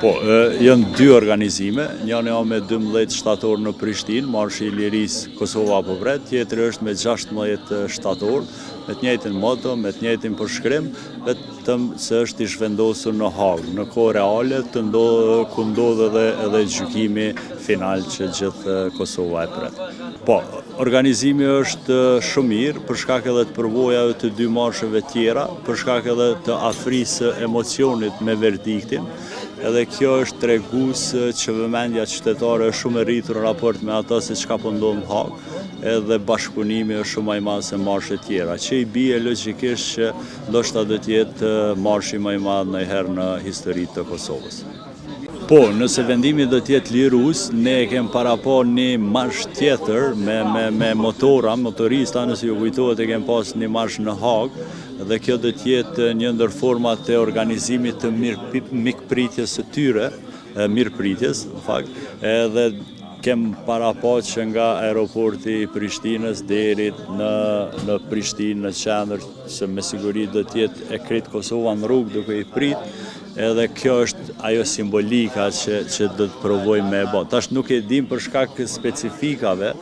Po, janë dy organizime, njëri është me 12 shtator në Prishtinë, Marshi i Lirisë Kosova apo Vret, tjetri është me 16 shtator, me të njëjtin moto, me të njëjtin përshkrim, vetëm se është i zhvendosur në Hagë, në kohë reale, ku ndodh edhe gjykimi final që gjithë Kosova e pret. Po, organizimi është shumë mirë, për shkak edhe të përvojave të dy marsheve tjera, për shkak edhe të afrisë emocionit me verdiktin, edhe kjo është tregues që vëmendja qytetare është shumë e rritur në raport me ato se çka po ndodh në Hagë, edhe bashkëpunimi është shumë më i madh se marshe tjera, që i bie logjikisht që ndoshta do të jetë marshi më i madh ndonjëherë në historitë të Kosovës. Po, nëse vendimi do të jetë lirues, ne kemi para pa një marsh tjetër me motorista, nëse ju kujtohet e kemi pas një marsh në Hagë, dhe kjo do të jetë një ndër format e organizimit të mikpritjes së tyre, mirëpritjes, në fakt, edhe kem para pa që nga aeroporti i Prishtinës deri në Prishtinë, në qendër, që me siguri do të jetë e krejt Kosova në rrugë duke i prit, edhe kjo është ajo simbolika që do të provojmë me e bë. Tash nuk e dim për shkak specifikave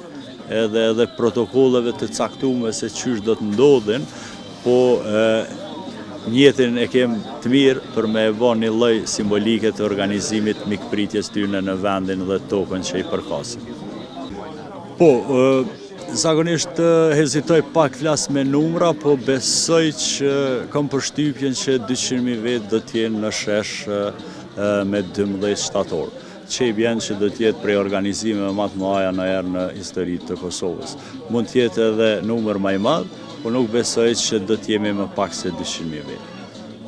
edhe protokolleve të caktuara se çysh do të ndodhin, po njëtin e kem të mirë për me e bë një lloj simbolike të organizimit mikpritjes tyne në vendin dhe tokën që i përkasin. Po, zakonisht hezitoj pak flas me numra, po besoj që kam përshtypjen që 200.000 vetë do t'jenë në shesh me 12 shtator, që i bjen që do t'jetë prej organizime më të mëdha ndonjëherë në historitë të Kosovës. Mund t'jetë edhe numër më i madh, po nuk besoj që do t'jemi më pak se 200.000 vetë.